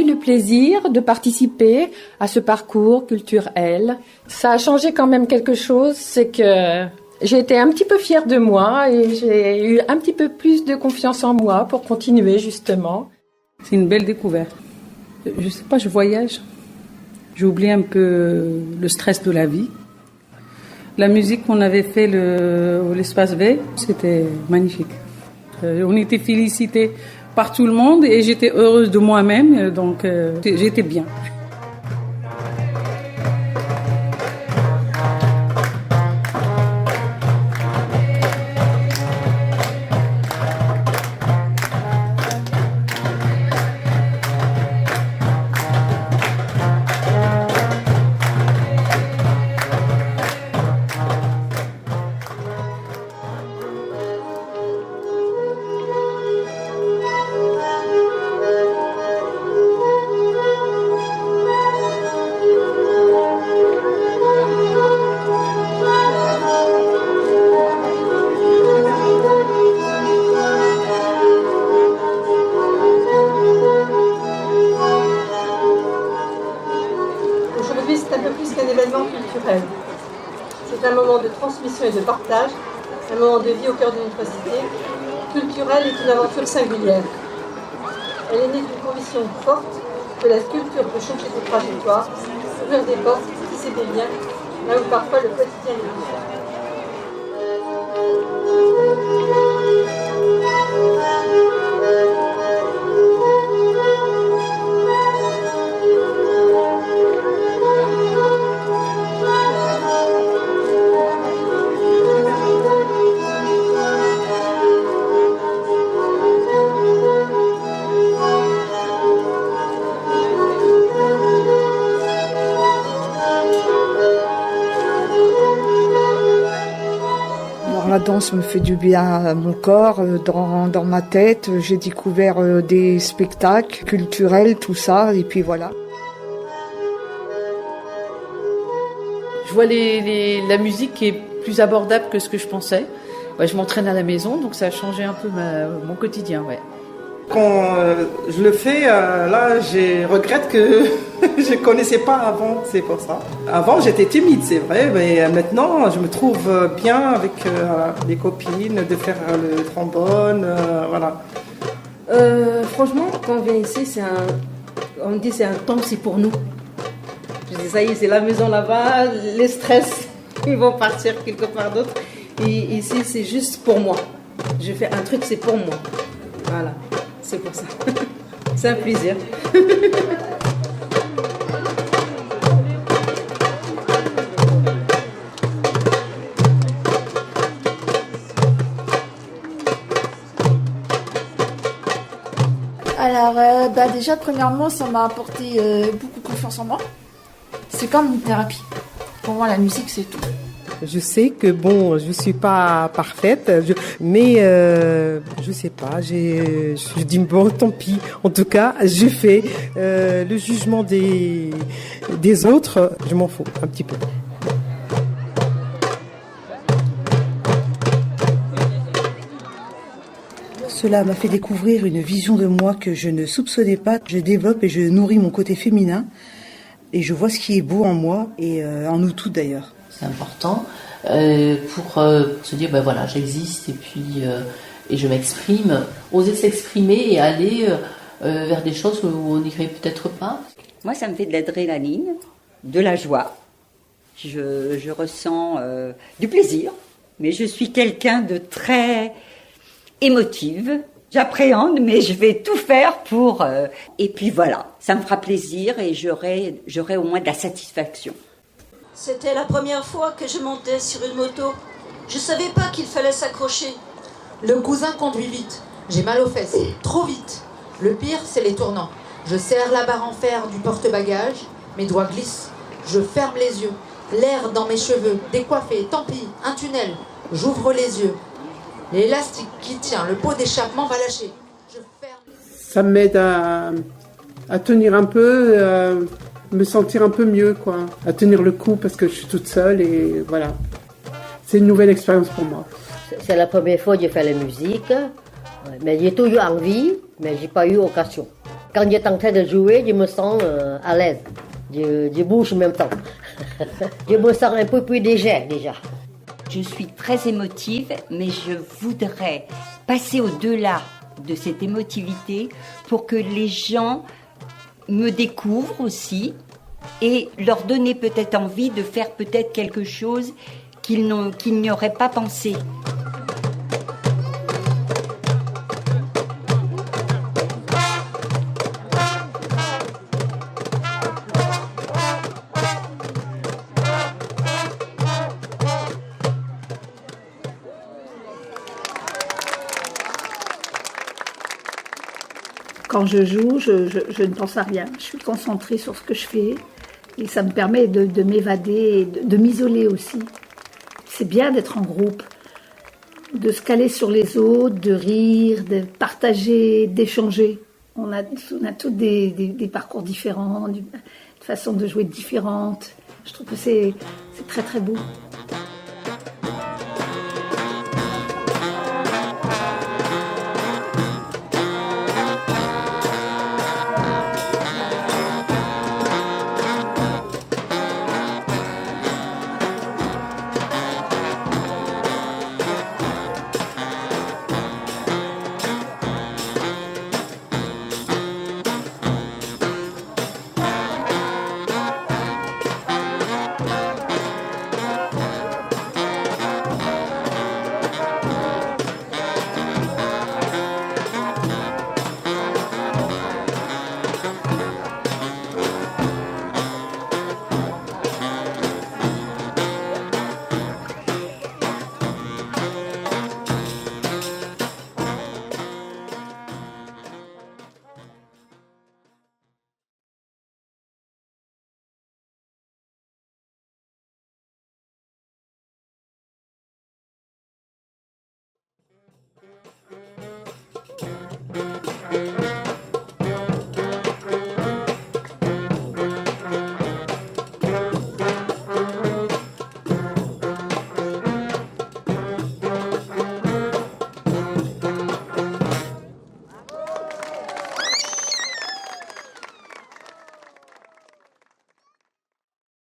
le plaisir de participer à ce parcours culturel. Ça a changé quand même quelque chose, c'est que j'ai été un petit peu fière de moi et j'ai eu un petit peu plus de confiance en moi pour continuer justement. C'est une belle découverte. Je sais pas, je voyage. J'ai oublié un peu le stress de la vie. La musique qu'on avait fait l'espace V, c'était magnifique. On était félicités par tout le monde et j'étais heureuse de moi-même, donc j'étais bien. Aujourd'hui, c'est un peu plus qu'un événement culturel. C'est un moment de transmission et de partage, un moment de vie au cœur de notre cité. Culturel est une aventure singulière. Elle est née d'une conviction forte que la culture peut changer de trajectoire, ouvrir des portes, tisser des liens, là où parfois le quotidien est différent. La danse me fait du bien à mon corps, dans ma tête. J'ai découvert des spectacles culturels, tout ça, et puis voilà. Je vois la musique qui est plus abordable que ce que je pensais. Ouais, je m'entraîne à la maison, donc ça a changé un peu mon quotidien. Ouais. Quand je le fais, là, je regrette que je connaissais pas avant, c'est pour ça. Avant, j'étais timide, c'est vrai, mais maintenant, je me trouve bien avec les copines, de faire le trombone, voilà. Franchement, quand on vient ici, on dit c'est un temps, c'est pour nous. Je dis ça y est, c'est la maison là-bas, les stress, ils vont partir quelque part d'autre. Et ici, c'est juste pour moi. Je fais un truc, c'est pour moi. Voilà. C'est pour ça. C'est un plaisir. Alors, déjà, premièrement, ça m'a apporté beaucoup de confiance en moi. C'est comme une thérapie. Pour moi, la musique, c'est tout. Je sais que bon, je suis pas parfaite, mais je sais pas. Je dis bon, tant pis. En tout cas, j'ai fait le jugement des autres. Je m'en fous un petit peu. Cela m'a fait découvrir une vision de moi que je ne soupçonnais pas. Je développe et je nourris mon côté féminin et je vois ce qui est beau en moi et en nous toutes d'ailleurs. C'est important pour se dire ben voilà, j'existe et puis et je m'exprime, oser s'exprimer et aller vers des choses où on n'irait peut-être pas. Moi, ça me fait de l'adrénaline, de la joie. Je ressens du plaisir, mais je suis quelqu'un de très émotive. J'appréhende, mais je vais tout faire pour... Et puis voilà, ça me fera plaisir et j'aurai au moins de la satisfaction. C'était la première fois que je montais sur une moto. Je savais pas qu'il fallait s'accrocher. Le cousin conduit vite. J'ai mal aux fesses. Trop vite. Le pire, c'est les tournants. Je serre la barre en fer du porte-bagages. Mes doigts glissent. Je ferme les yeux. L'air dans mes cheveux. Décoiffé. Tant pis. Un tunnel. J'ouvre les yeux. L'élastique qui tient le pot d'échappement va lâcher. Je ferme. Ça m'aide à tenir un peu... me sentir un peu mieux, quoi, à tenir le coup parce que je suis toute seule et voilà. C'est une nouvelle expérience pour moi. C'est la première fois que j'ai fait la musique, mais j'ai toujours envie, mais j'ai pas eu occasion. Quand il est en train de jouer, je me sens à l'aise. Je bouge en même temps. Je me sens un peu plus légère déjà. Je suis très émotive, mais je voudrais passer au-delà de cette émotivité pour que les gens me découvrent aussi et leur donner peut-être envie de faire peut-être quelque chose qu'ils n'y auraient pas pensé. Quand je joue, je ne pense à rien. Je suis concentrée sur ce que je fais et ça me permet de m'évader, de m'isoler aussi. C'est bien d'être en groupe, de se caler sur les autres, de rire, de partager, d'échanger. On a tous des parcours différents, des façons de jouer différentes. Je trouve que c'est très très beau.